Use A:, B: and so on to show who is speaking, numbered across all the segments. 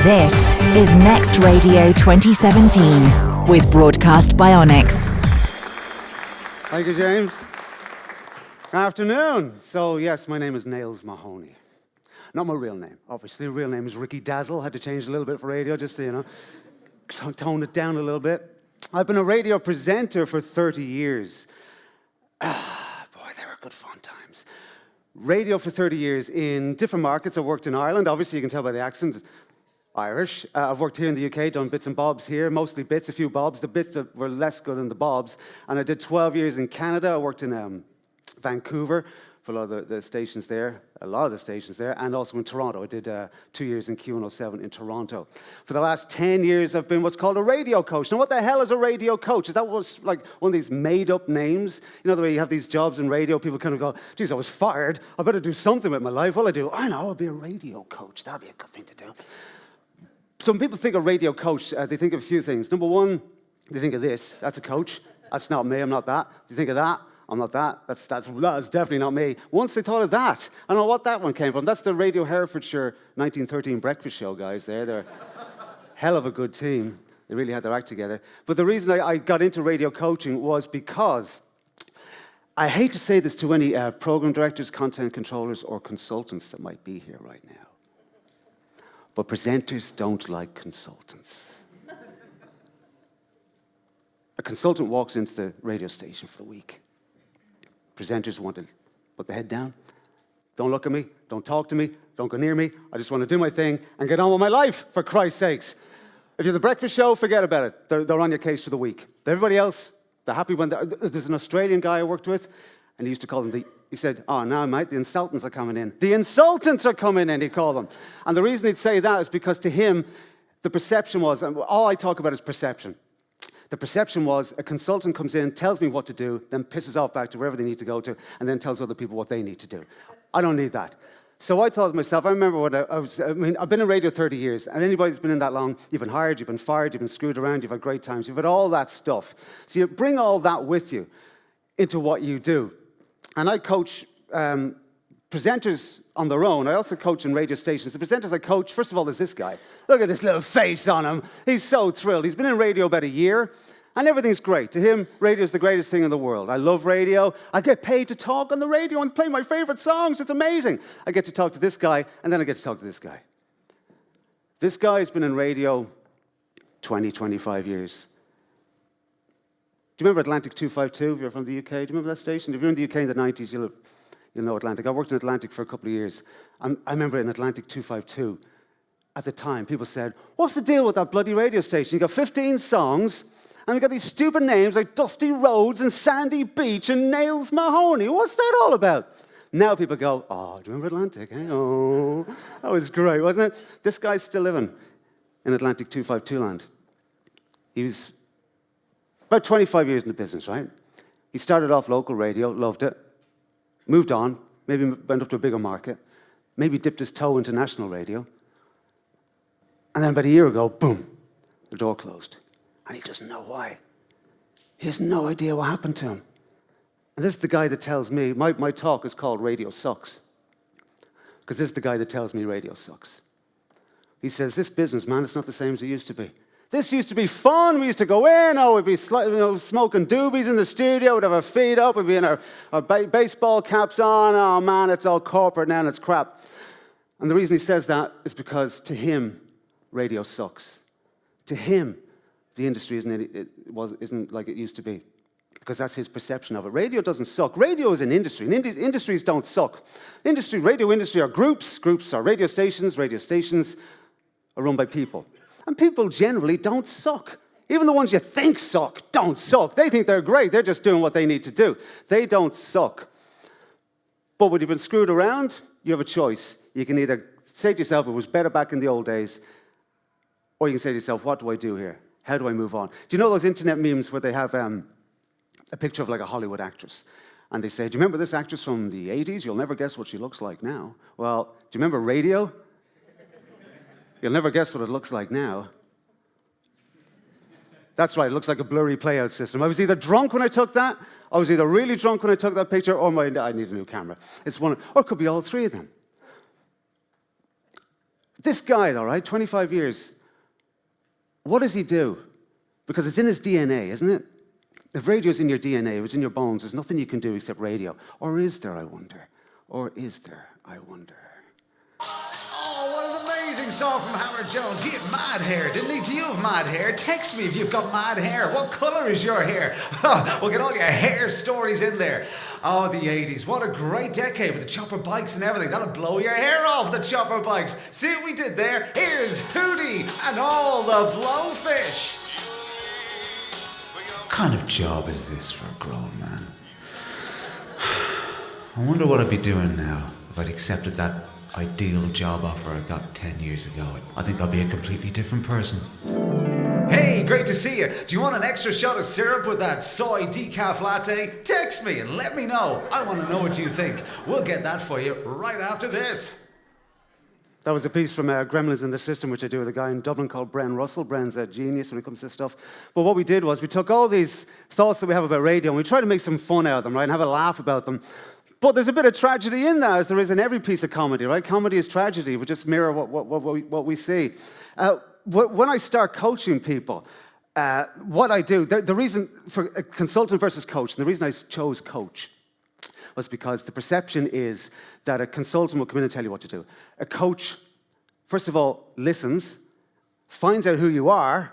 A: This is Next Radio 2017 with Broadcast Bionics.
B: Thank you, James. Good afternoon. So, yes, my name is Nails Mahoney. Not my real name. Obviously, real name is Ricky Dazzle. Had to change it a little bit for radio, just to, tone it down a little bit. I've been a radio presenter for 30 years. Boy, they were good fun times. Radio for 30 years in different markets. I worked in Ireland. Obviously, you can tell by the accent. Irish. I've worked here in the UK, done bits and bobs here, mostly bits, a few bobs. The bits that were less good than the bobs. And I did 12 years in Canada. I worked in Vancouver for a lot of the stations there, and also in Toronto. I did 2 years in Q107 in Toronto. For the last 10 years, I've been what's called a radio coach. Now, what the hell is a radio coach? Is that what's like one of these made-up names? You know, the way you have these jobs in radio, people kind of go, geez, I was fired. I better do something with my life. Well, I know, I'll be a radio coach. That'd be a good thing to do. Some people think of radio coach, they think of a few things. Number one, they think of this. That's a coach. That's not me, I'm not that. You think of that, I'm not that. That's definitely not me. Once they thought of that, I don't know what that one came from. That's the Radio Herefordshire 1913 breakfast show guys there. They're hell of a good team. They really had their act together. But the reason I got into radio coaching was because I hate to say this to any program directors, content controllers, or consultants that might be here right now. But presenters don't like consultants. A consultant walks into the radio station for the week. Presenters want to put their head down. Don't look at me, don't talk to me, don't go near me. I just want to do my thing and get on with my life, for Christ's sakes. If you're the breakfast show, forget about it. They're on your case for the week. Everybody else, they're happy when there's an Australian guy I worked with, and he used to call them he said, oh, no, mate, the insultants are coming in. The insultants are coming in, he'd call them. And the reason he'd say that is because to him, the perception was, and all I talk about is perception. The perception was a consultant comes in, tells me what to do, then pisses off back to wherever they need to go to, and then tells other people what they need to do. I don't need that. So I thought to myself, I remember what I've been in radio 30 years, and anybody who's been in that long, you've been hired, you've been fired, you've been screwed around, you've had great times, you've had all that stuff. So you bring all that with you into what you do. And I coach presenters on their own. I also coach in radio stations. The presenters I coach, first of all, there's this guy. Look at this little face on him. He's so thrilled. He's been in radio about a year, and everything's great. To him, radio is the greatest thing in the world. I love radio. I get paid to talk on the radio and play my favorite songs. It's amazing. I get to talk to this guy, and then I get to talk to this guy. This guy's been in radio 20, 25 years. Do you remember Atlantic 252, if you're from the UK? Do you remember that station? If you're in the UK in the 90s, you'll know Atlantic. I worked in Atlantic for a couple of years. I remember in Atlantic 252, at the time, people said, what's the deal with that bloody radio station? You got 15 songs, and you got these stupid names like Dusty Roads and Sandy Beach and Nails Mahoney. What's that all about? Now people go, oh, do you remember Atlantic? Eh? Oh, that was great, wasn't it? This guy's still living in Atlantic 252 land. He was about 25 years in the business, right? He started off local radio, loved it, moved on, maybe went up to a bigger market, maybe dipped his toe into national radio. And then about a year ago, boom, the door closed. And he doesn't know why. He has no idea what happened to him. And this is the guy that tells me, my talk is called Radio Sucks. Because this is the guy that tells me radio sucks. He says, this business, man, it's not the same as it used to be. This used to be fun. We used to go in, we'd be smoking doobies in the studio, we'd have our feet up, we'd be in our baseball caps on. Oh, man, it's all corporate now and it's crap. And the reason he says that is because to him, radio sucks. To him, the industry isn't like it used to be. Because that's his perception of it. Radio doesn't suck. Radio is an industry. Industries don't suck. Radio industry are groups. Groups are radio stations. Radio stations are run by people. And people generally don't suck. Even the ones you think suck don't suck. They think they're great. They're just doing what they need to do. They don't suck. But when you've been screwed around, you have a choice. You can either say to yourself, it was better back in the old days, or you can say to yourself, what do I do here? How do I move on? Do you know those internet memes where they have a picture of like a Hollywood actress? And they say, do you remember this actress from the 80s? You'll never guess what she looks like now. Well, do you remember radio? You'll never guess what it looks like now. That's right, it looks like a blurry playout system. I was either drunk when I took that, I was either really drunk when I took that picture, or I need a new camera. Or it could be all three of them. This guy, though, right, 25 years, what does he do? Because it's in his DNA, isn't it? If radio's in your DNA, if it's in your bones, there's nothing you can do except radio. Or is there, I wonder? Or is there, I wonder?
C: Oh, what an amazing song from Howard Jones. He had mad hair, didn't he? Do you have mad hair? Text me if you've got mad hair. What colour is your hair? We'll get all your hair stories in there. Oh, the 80s. What a great decade with the chopper bikes and everything. That'll blow your hair off, the chopper bikes. See what we did there? Here's Hootie and all the blowfish. What kind of job is this for a grown man? I wonder what I'd be doing now if I'd accepted that ideal job offer I got 10 years ago. I think I'll be a completely different person. Hey, great to see you. Do you want an extra shot of syrup with that soy decaf latte? Text me and let me know. I want to know what you think. We'll get that for you right after this.
B: That was a piece from Gremlins in the System, which I do with a guy in Dublin called Bren Russell. Bren's a genius when it comes to this stuff. But what we did was we took all these thoughts that we have about radio and we tried to make some fun out of them, right, and have a laugh about them. But there's a bit of tragedy in that, as there is in every piece of comedy, right? Comedy is tragedy. We just mirror what we see. When I start coaching people, what I do, the reason for a consultant versus coach, and the reason I chose coach was because the perception is that a consultant will come in and tell you what to do. A coach, first of all, listens, finds out who you are,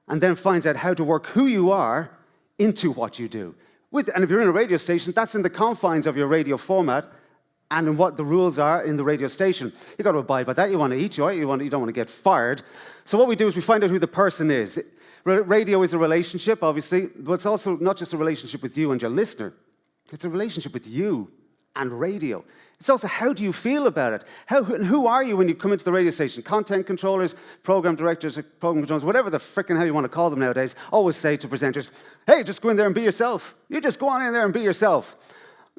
B: and then finds out how to work who you are into what you do. And if you're in a radio station, that's in the confines of your radio format and in what the rules are in the radio station. You've got to abide by that. You want to eat, right? You don't want to get fired. So what we do is we find out who the person is. Radio is a relationship, obviously, but it's also not just a relationship with you and your listener. It's a relationship with you and radio. It's also, how do you feel about it? Who are you when you come into the radio station? Content controllers, program directors, program controllers, whatever the frickin' hell you want to call them nowadays, always say to presenters, hey, just go in there and be yourself. You just go on in there and be yourself.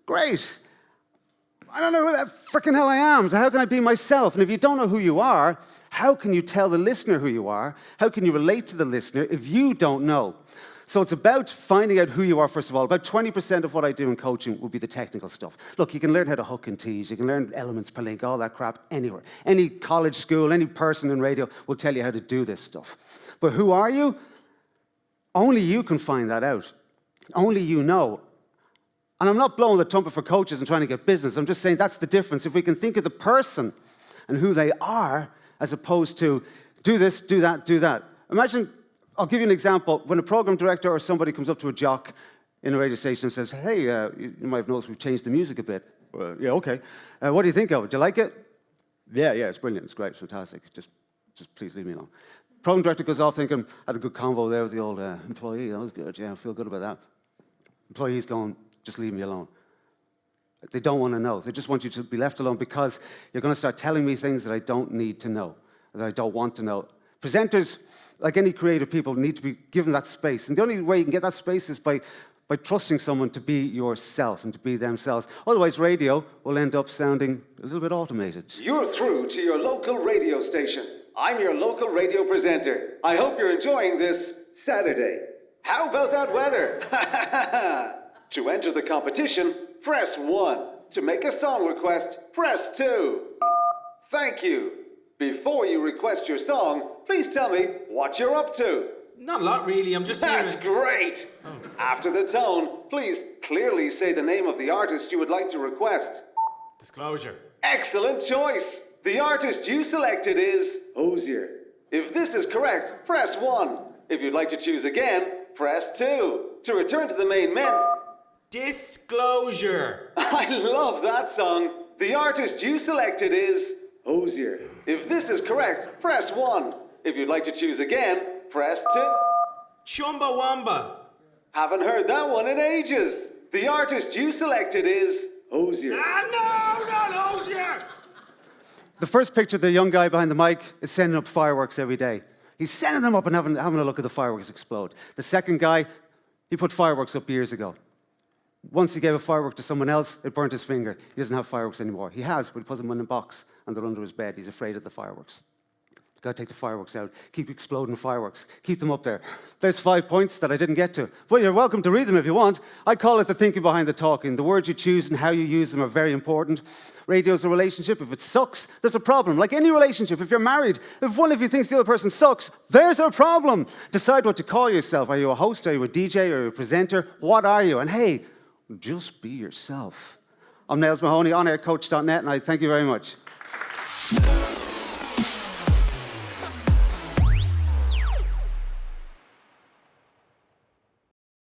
B: Great. I don't know who that frickin' hell I am, so how can I be myself? And if you don't know who you are, how can you tell the listener who you are? How can you relate to the listener if you don't know? So it's about finding out who you are, first of all. About 20% of what I do in coaching will be the technical stuff. Look, you can learn how to hook and tease. You can learn elements per link, all that crap, anywhere. Any college school, any person in radio will tell you how to do this stuff. But who are you? Only you can find that out. Only you know. And I'm not blowing the trumpet for coaches and trying to get business. I'm just saying that's the difference. If we can think of the person and who they are, as opposed to do this, do that, do that. Imagine, I'll give you an example. When a program director or somebody comes up to a jock in a radio station and says, hey, you might have noticed we've changed the music a bit. Yeah, okay. What do you think of it? Do you like it? Yeah, it's brilliant. It's great. It's fantastic. Just please leave me alone. Program director goes off thinking, I had a good convo there with the old employee. That was good. Yeah, I feel good about that. Employee's going, just leave me alone. They don't want to know. They just want you to be left alone because you're going to start telling me things that I don't need to know, that I don't want to know. Presenters, like any creative people, need to be given that space. And the only way you can get that space is by trusting someone to be yourself and to be themselves. Otherwise, radio will end up sounding a little bit automated.
D: You're through to your local radio station. I'm your local radio presenter. I hope you're enjoying this Saturday. How about that weather? To enter the competition, press 1. To make a song request, press 2. Thank you. Before you request your song, please tell me what you're up to.
E: Not a lot, really. I'm just
D: That's
E: hearing...
D: great.
E: Oh.
D: After the tone, please clearly say the name of the artist you would like to request.
E: Disclosure.
D: Excellent choice. The artist you selected is Hozier. If this is correct, press 1. If you'd like to choose again, press 2. To return to the main menu...
E: Disclosure.
D: I love that song. The artist you selected is Hozier. If this is correct, press 1. If you'd like to choose again, press 2.
E: Chumbawamba.
D: Haven't heard that one in ages. The artist you selected is Hozier.
E: No, not Hozier.
B: The first picture, the young guy behind the mic is sending up fireworks every day. He's sending them up and having a look at the fireworks explode. The second guy, he put fireworks up years ago. Once he gave a firework to someone else, it burnt his finger. He doesn't have fireworks anymore. He has, but he puts them in a box and they're under his bed. He's afraid of the fireworks. Gotta take the fireworks out. Keep exploding fireworks. Keep them up there. There's 5 points that I didn't get to. But you're welcome to read them if you want. I call it the thinking behind the talking. The words you choose and how you use them are very important. Radio's a relationship. If it sucks, there's a problem. Like any relationship, if you're married, if one of you thinks the other person sucks, there's a problem. Decide what to call yourself. Are you a host? Are you a DJ? Are you a presenter? What are you? And hey, just be yourself. I'm Nails Mahoney, onaircoach.net, and I thank you very much.